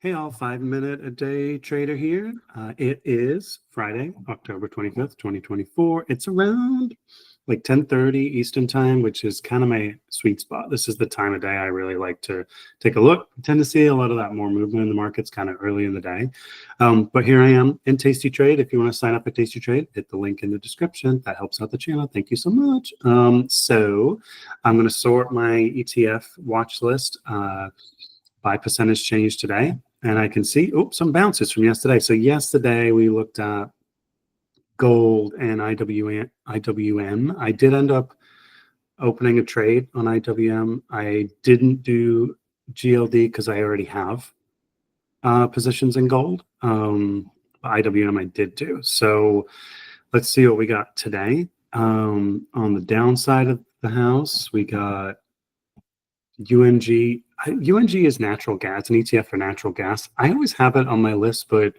Hey all, 5 minute a day trader here. It is Friday, October 25th, 2024. It's around like 10:30 Eastern time, which is kind of my sweet spot. This is the time of day I really like to take a look. I tend to see a lot of that more movement in the markets kind of early in the day. But here I am in Tasty Trade. If you want to sign up at Tasty Trade, hit the link in the description. That helps out the channel. Thank you so much. So I'm going to sort my ETF watch list by percentage change today. And I can see, some bounces from yesterday. So yesterday we looked at gold and IWM. I did end up opening a trade on IWM. I didn't do GLD because I already have positions in gold. IWM I did do. So let's see what we got today. On the downside of the house, we got UNG. UNG is natural gas, an ETF for natural gas. I always have it on my list, but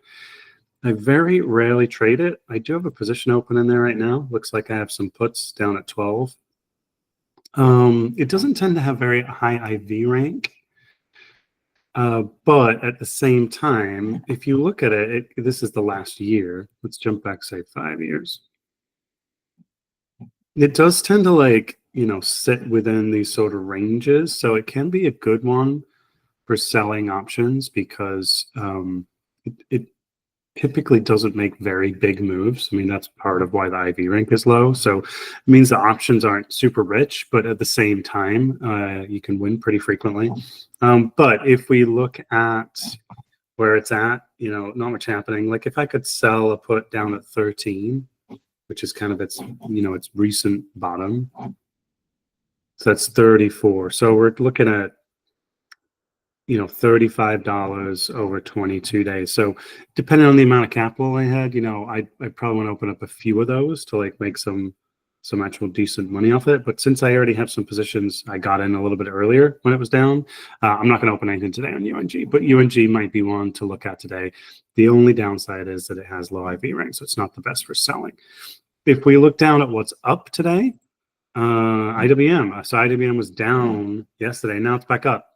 I very rarely trade it. I do have a position open in there right now. Looks like I have some puts down at 12. It doesn't tend to have very high IV rank. But at the same time, if you look at it, this is the last year. Let's jump back, say 5 years. It does tend to sit within these sort of ranges. So it can be a good one for selling options because it typically doesn't make very big moves. I mean, that's part of why the IV rank is low. So it means the options aren't super rich, but at the same time, you can win pretty frequently. But if we look at where it's at, not much happening. Like if I could sell a put down at 13, which is kind of its recent bottom. So that's 34. So we're looking at, $35 over 22 days. So depending on the amount of capital I had, I probably want to open up a few of those to make some actual decent money off it. But since I already have some positions, I got in a little bit earlier when it was down. I'm not going to open anything today on UNG, but UNG might be one to look at today. The only downside is that it has low IV rank, so it's not the best for selling. If we look down at what's up today, IWM. So IWM was down yesterday. Now it's back up.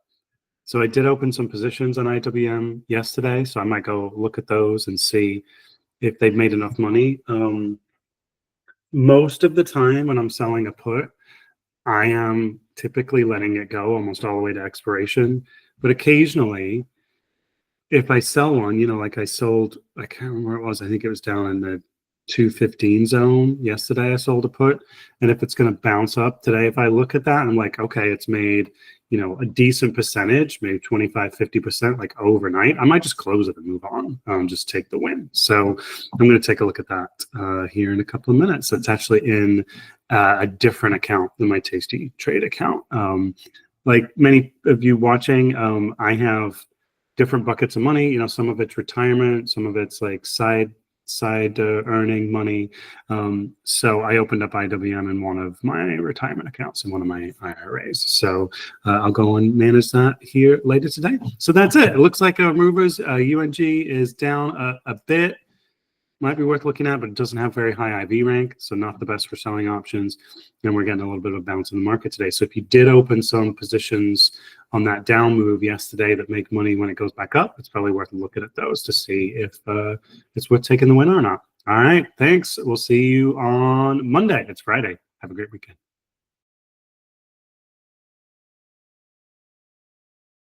So I did open some positions on IWM yesterday. So I might go look at those and see if they've made enough money. Most of the time when I'm selling a put, I am typically letting it go almost all the way to expiration. But occasionally, if I sell one, like I sold, I can't remember where it was. I think it was down in the 215 zone yesterday. I sold a put, and if it's going to bounce up today, if I look at that, I'm like, okay, it's made a decent percentage, maybe 25-50%, like overnight. I might just close it and move on, just take the win. So I'm going to take a look at that here in a couple of minutes. It's actually in a different account than my Tasty Trade account. Like many of you watching, I have different buckets of money. Some of it's retirement, some of it's like side earning money. So I opened up IWM in one of my retirement accounts in one of my IRAs. So I'll go and manage that here later today. So that's it. It looks like our movers, UNG is down a bit. Might be worth looking at, but it doesn't have very high IV rank, so not the best for selling options. And we're getting a little bit of a bounce in the market today. So if you did open some positions on that down move yesterday that make money when it goes back up, it's probably worth looking at those to see if it's worth taking the win or not. All right, thanks. We'll see you on Monday. It's Friday. Have a great weekend.